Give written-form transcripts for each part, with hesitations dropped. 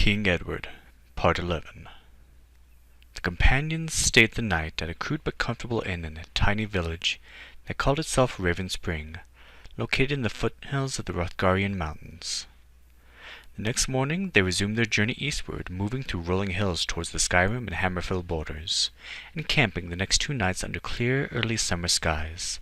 King Edward, Part 11. The companions stayed the night at a crude but comfortable inn in a tiny village that called itself Raven Spring, located in the foothills of the Rothgarian Mountains. The next morning they resumed their journey eastward, moving through rolling hills towards the Skyrim and Hammerfell borders, and camping the next 2 nights under clear, early summer skies.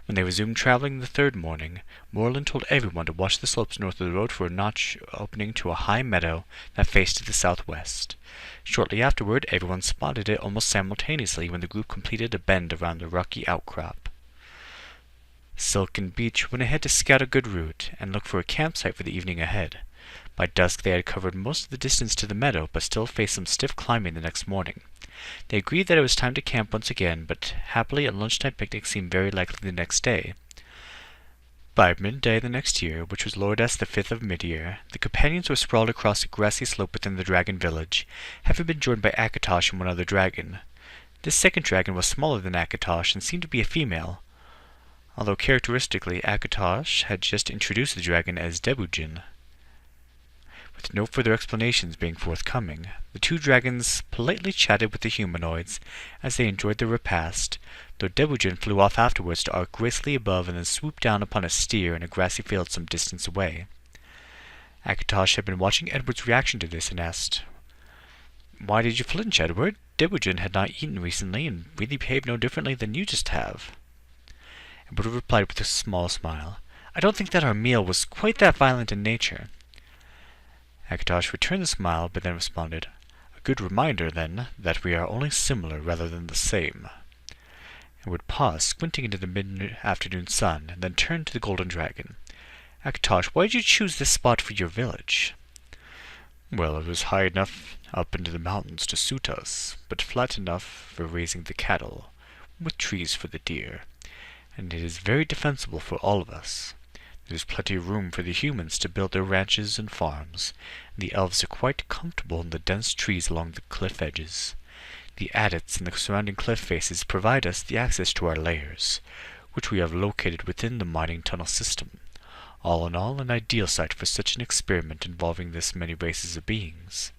When they resumed traveling the third morning, Morland told everyone to watch the slopes north of the road for a notch opening to a high meadow that faced to the southwest. Shortly afterward, everyone spotted it almost simultaneously when the group completed a bend around the rocky outcrop. Silken Beach went ahead to scout a good route and look for a campsite for the evening ahead. By dusk they had covered most of the distance to the meadow, but still faced some stiff climbing the next morning. They agreed that it was time to camp once again, but happily a lunchtime picnic seemed very likely the next day. By midday the next year, which was Lordas the 5th of mid-year, the companions were sprawled across a grassy slope within the dragon village, having been joined by Akatosh and one other dragon. This second dragon was smaller than Akatosh and seemed to be a female, although characteristically Akatosh had just introduced the dragon as Debujin. With no further explanations being forthcoming, the 2 dragons politely chatted with the humanoids as they enjoyed their repast, though Debujin flew off afterwards to arc gracefully above and then swoop down upon a steer in a grassy field some distance away. Akatosh had been watching Edward's reaction to this and asked, "Why did you flinch, Edward? Debujin had not eaten recently and really behaved no differently than you just have." Edward replied with a small smile, "I don't think that our meal was quite that violent in nature." Akatosh returned the smile, but then responded, "A good reminder, then, that we are only similar rather than the same." Edward paused, squinting into the mid-afternoon sun, and then turned to the golden dragon. "Akatosh, why did you choose this spot for your village?" "Well, it was high enough up into the mountains to suit us, but flat enough for raising the cattle, with trees for the deer, and it is very defensible for all of us. There is plenty of room for the humans to build their ranches and farms, and the elves are quite comfortable in the dense trees along the cliff edges. The adits and the surrounding cliff faces provide us the access to our lairs, which we have located within the mining tunnel system. All in all, an ideal site for such an experiment involving this many races of beings.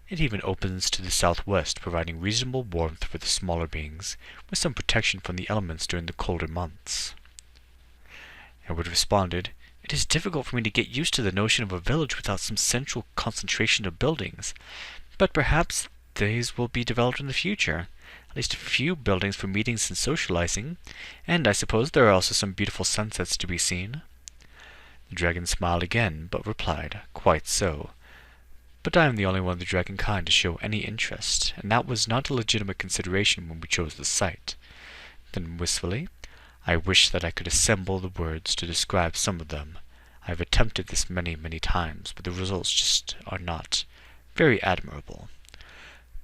It even opens to the southwest, providing reasonable warmth for the smaller beings, with some protection from the elements during the colder months." Edward responded, "It is difficult for me to get used to the notion of a village without some central concentration of buildings, but perhaps these will be developed in the future, at least a few buildings for meetings and socializing, and I suppose there are also some beautiful sunsets to be seen." The dragon smiled again, but replied, "Quite so. But I am the only one of the dragon kind to show any interest, and that was not a legitimate consideration when we chose the site." Then wistfully, "I wish that I could assemble the words to describe some of them. I have attempted this many, many times, but the results just are not very admirable."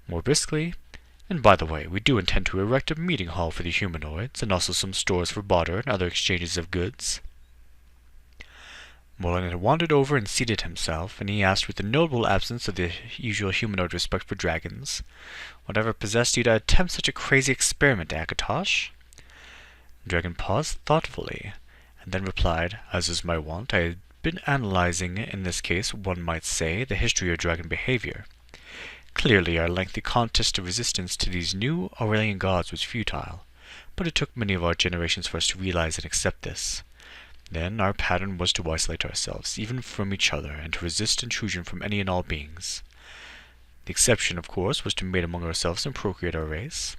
More briskly, "And by the way, we do intend to erect a meeting hall for the humanoids, and also some stores for barter and other exchanges of goods." Morland had wandered over and seated himself, and he asked with a notable absence of the usual humanoid respect for dragons, "Whatever possessed you to attempt such a crazy experiment, Akatosh?" The dragon paused thoughtfully, and then replied, "As is my wont, I had been analyzing, in this case, one might say, the history of dragon behavior. Clearly, our lengthy contest of resistance to these new Aurelian gods was futile, but it took many of our generations for us to realize and accept this. Then our pattern was to isolate ourselves, even from each other, and to resist intrusion from any and all beings. The exception, of course, was to mate among ourselves and procreate our race.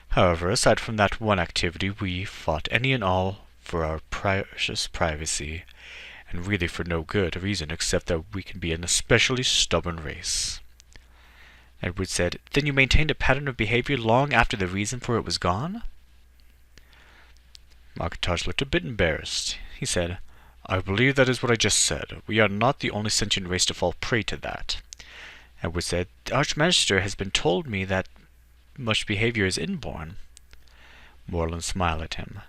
However, aside from that one activity, we fought any and all for our precious privacy, and really for no good reason except that we can be an especially stubborn race." Edward said, "Then you maintained a pattern of behavior long after the reason for it was gone?" Akatosh looked a bit embarrassed. He said, "I believe that is what I just said. We are not the only sentient race to fall prey to that." Edward said, "The Archmagister has been told me that much behavior is inborn." Morland smiled at him.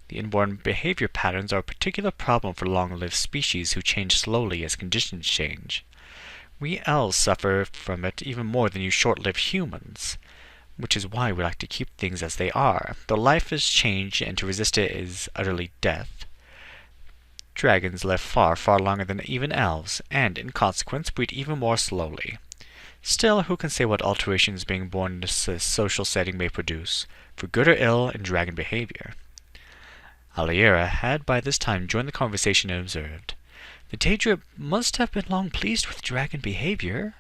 "The inborn behavior patterns are a particular problem for long-lived species who change slowly as conditions change. We elves suffer from it even more than you short-lived humans, which is why we like to keep things as they are. Though life is change, and to resist it is utterly death. Dragons live far, far longer than even elves, and, in consequence, breed even more slowly. Still, who can say what alterations being born in this social setting may produce, for good or ill, in dragon behavior? Aliera had by this time joined the conversation and observed, "The Daedra must have been long pleased with dragon behavior."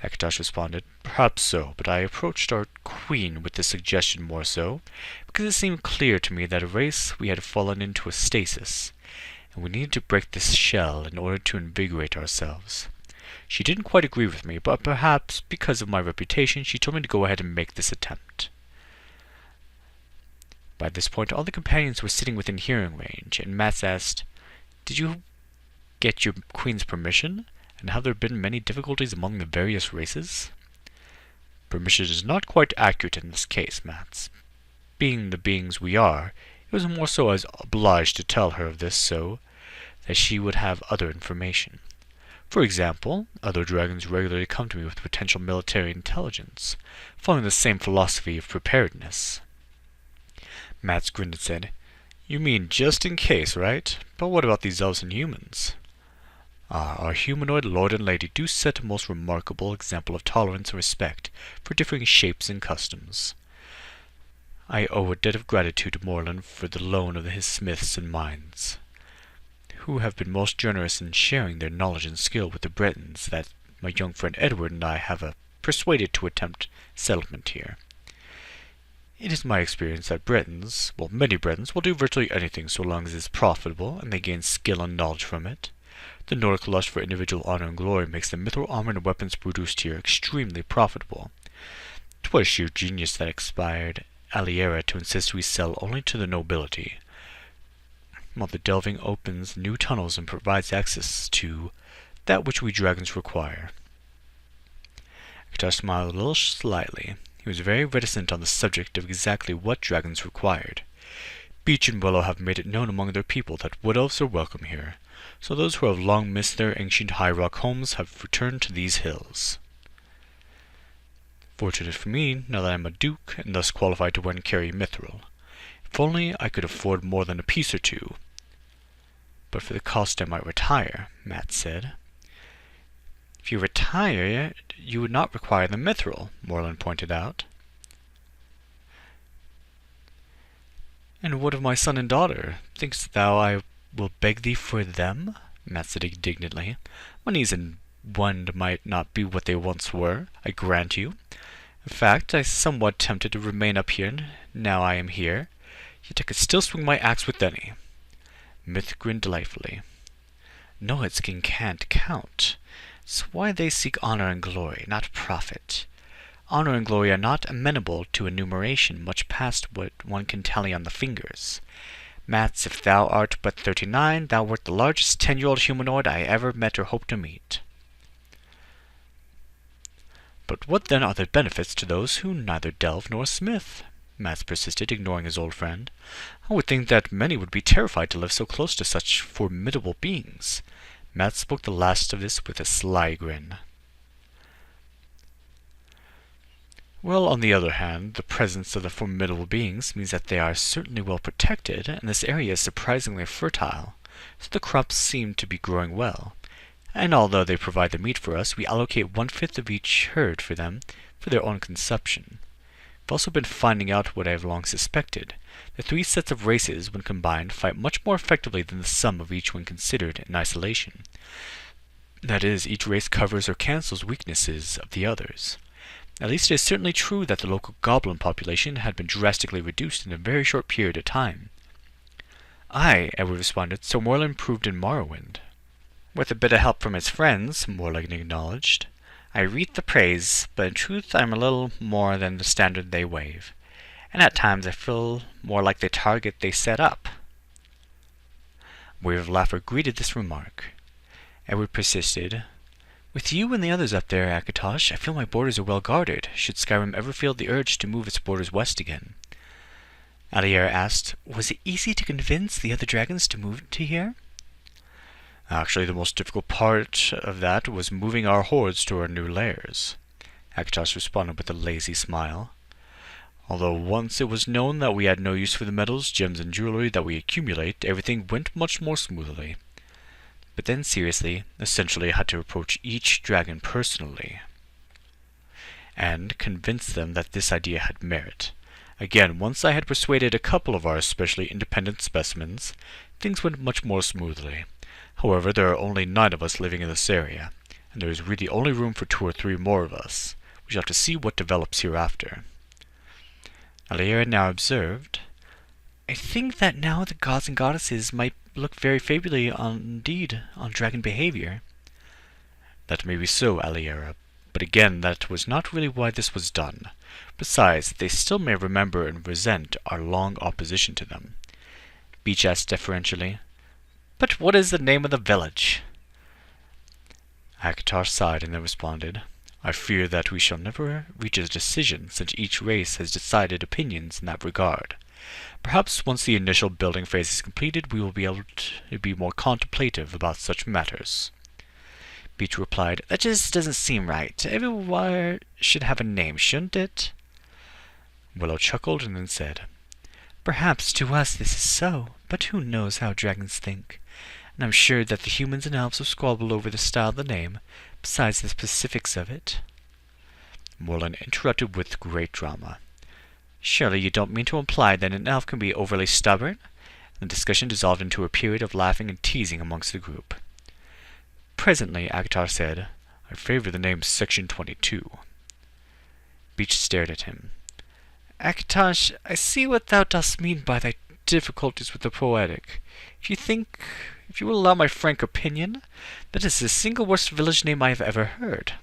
Akatosh responded, "Perhaps so, but I approached our queen with this suggestion more so, because it seemed clear to me that a race we had fallen into a stasis, and we needed to break this shell in order to invigorate ourselves. She didn't quite agree with me, but perhaps because of my reputation, she told me to go ahead and make this attempt." By this point, all the companions were sitting within hearing range, and Mats asked, "Did you get your queen's permission? And have there been many difficulties among the various races?" "Permission is not quite accurate in this case, Mats. Being the beings we are, it was more so as obliged to tell her of this so that she would have other information. For example, other dragons regularly come to me with potential military intelligence, following the same philosophy of preparedness." Mats grinned and said, "You mean just in case, right? But what about these elves and humans?" Our humanoid lord and lady do set a most remarkable example of tolerance and respect for differing shapes and customs. I owe a debt of gratitude to Morland for the loan of his smiths and mines, who have been most generous in sharing their knowledge and skill with the Bretons that my young friend Edward and I have persuaded to attempt settlement here. It is my experience that Bretons, well, many Bretons, will do virtually anything so long as it is profitable and they gain skill and knowledge from it. The Nordic lust for individual honor and glory makes the mithril armor and weapons produced here extremely profitable. 'Twas sheer genius that inspired Aliera to insist we sell only to the nobility, while the delving opens new tunnels and provides access to that which we dragons require." Akatosh smiled a little slightly. He was very reticent on the subject of exactly what dragons required. Beech and Willow have made it known among their people that wood elves are welcome here, so those who have long missed their ancient high rock homes have returned to these hills. Fortunate for me, now that I am a duke, and thus qualified to wear and carry mithril. If only I could afford more than a piece or two. But for the cost I might retire, Matt said. "If you retire, you would not require the mithril," Morland pointed out. "And what of my son and daughter? Thinkst thou I will beg thee for them?" Matt said indignantly. "My knees and wand might not be what they once were, I grant you. In fact, I am somewhat tempted to remain up here now I am here, yet I could still swing my axe with any." Myth grinned delightfully. "Noads can't count. That's why they seek honor and glory, not profit. Honor and glory are not amenable to enumeration much past what one can tally on the fingers. Mats, if thou art but 39, thou wert the largest 10-year-old humanoid I ever met or hope to meet." "But what then are the benefits to those who neither delve nor smith?" Mats persisted, ignoring his old friend. "I would think that many would be terrified to live so close to such formidable beings." Mats spoke the last of this with a sly grin. "Well, on the other hand, the presence of the formidable beings means that they are certainly well protected, and this area is surprisingly fertile, so the crops seem to be growing well. And although they provide the meat for us, we allocate 1/5 of each herd for them for their own consumption. I've also been finding out what I have long suspected. The 3 sets of races, when combined, fight much more effectively than the sum of each when considered in isolation. That is, each race covers or cancels weaknesses of the others. At least it is certainly true that the local goblin population had been drastically reduced in a very short period of time." "Aye," Edward responded, "so Morland proved in Morrowind." "With a bit of help from his friends," Morland acknowledged. "I read the praise, but in truth I am a little more than the standard they wave, and at times I feel more like the target they set up." A wave of laughter greeted this remark. Edward persisted. "With you and the others up there, Akatosh, I feel my borders are well guarded, should Skyrim ever feel the urge to move its borders west again." Aliera asked, "Was it easy to convince the other dragons to move to here?" "Actually, the most difficult part of that was moving our hordes to our new lairs," Akatosh responded with a lazy smile. Although once it was known that we had no use for the metals, gems, and jewelry that we accumulate, everything went much more smoothly. But then seriously, essentially I had to approach each dragon personally and convince them that this idea had merit. Again, once I had persuaded a couple of our especially independent specimens, things went much more smoothly. However, there are only 9 of us living in this area, and there is really only room for 2 or 3 more of us. We shall have to see what develops hereafter. Aliera now observed, I think that now the gods and goddesses might look very favorably indeed on dragon behavior. That may be so, Aliera, but again, that was not really why this was done. Besides, they still may remember and resent our long opposition to them. Beach asked deferentially, But what is the name of the village? Akatar sighed and then responded, I fear that we shall never reach a decision, since each race has decided opinions in that regard. Perhaps once the initial building phase is completed, we will be able to be more contemplative about such matters. Beach replied, That just doesn't seem right. Everywhere should have a name, shouldn't it? Willow chuckled and then said, Perhaps to us this is so, but who knows how dragons think? And I'm sure that the humans and elves will squabble over the style of the name, besides the specifics of it. Morlun interrupted with great drama. Surely you don't mean to imply that an elf can be overly stubborn? The discussion dissolved into a period of laughing and teasing amongst the group. Presently, Akatar said, I favor the name Section 22. Beach stared at him. Akatosh, I see what thou dost mean by thy difficulties with the poetic. If you will allow my frank opinion, that is the single worst village name I have ever heard.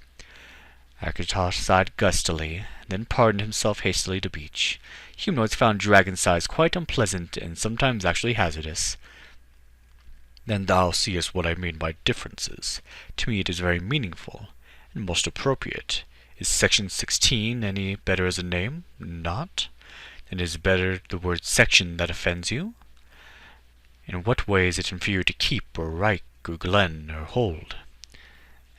Akatosh sighed gustily, then pardoned himself hastily to Beach. Humanoids found dragon size quite unpleasant and sometimes actually hazardous. Then thou seest what I mean by differences. To me it is very meaningful, and most appropriate. Is Section 16 any better as a name? Not? Then is it better the word section that offends you? In what way is it inferior to keep, or reich, or glen, or hold?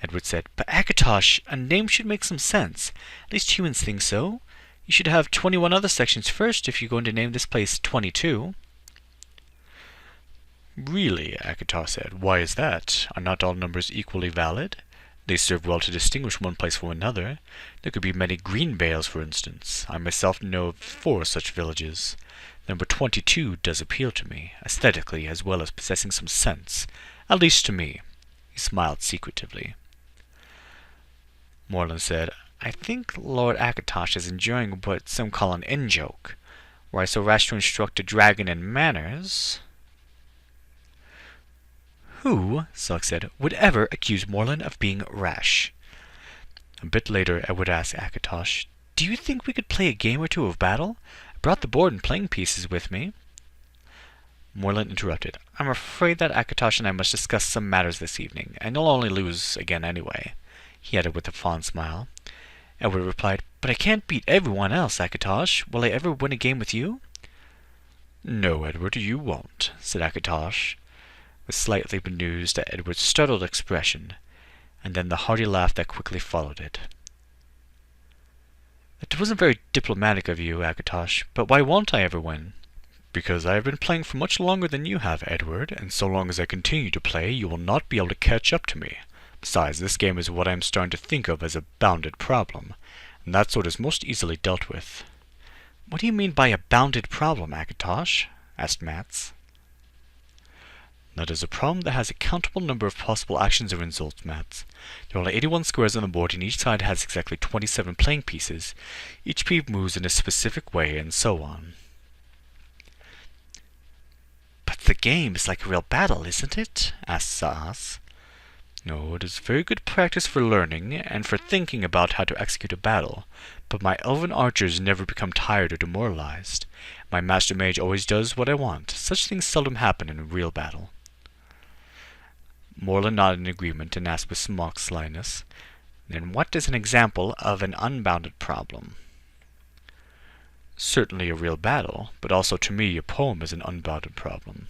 Edward said, But Akatosh, a name should make some sense. At least humans think so. You should have 21 other sections first if you're going to name this place 22. Really, Akatar said, why is that? Are not all numbers equally valid? They serve well to distinguish one place from another. There could be many green bales, for instance. I myself know of 4 such villages. Number 22 does appeal to me, aesthetically as well as possessing some sense, at least to me. He smiled secretively. Morlun said, I think Lord Akatosh is enjoying what some call an in-joke. Were I so rash to instruct a dragon in manners... Who, Sulk said, would ever accuse Morlun of being rash? A bit later, Edward asked Akatosh, Do you think we could play a game or 2 of battle? I brought the board and playing pieces with me. Morlun interrupted. I'm afraid that Akatosh and I must discuss some matters this evening, and you'll only lose again anyway, he added with a fond smile. Edward replied, But I can't beat everyone else, Akatosh. Will I ever win a game with you? No, Edward, you won't, said Akatosh, with slightly bemused at Edward's startled expression, and then the hearty laugh that quickly followed it. That wasn't very diplomatic of you, Akatosh, but why won't I ever win? Because I have been playing for much longer than you have, Edward, and so long as I continue to play, you will not be able to catch up to me. Besides, this game is what I am starting to think of as a bounded problem, and that sort is most easily dealt with. What do you mean by a bounded problem, Akatosh? Asked Mats. That is a problem that has a countable number of possible actions or results, Mats. There are only 81 squares on the board, and each side has exactly 27 playing pieces. Each piece moves in a specific way, and so on. But the game is like a real battle, isn't it? Asked Saas. No, it is very good practice for learning, and for thinking about how to execute a battle, but my elven archers never become tired or demoralized. My master mage always does what I want. Such things seldom happen in a real battle. Morlun nodded in agreement and asked with mock slyness, Then what is an example of an unbounded problem? Certainly a real battle, but also to me a poem is an unbounded problem.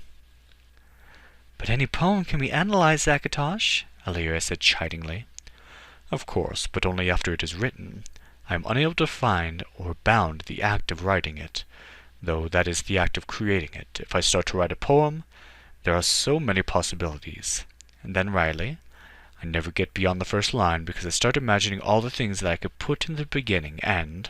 But any poem can be analyzed, Akatosh, Aliera said chidingly. Of course, but only after it is written. I am unable to find or bound the act of writing it, though that is the act of creating it. If I start to write a poem, there are so many possibilities. And then Riley, I never get beyond the first line because I start imagining all the things that I could put in the beginning and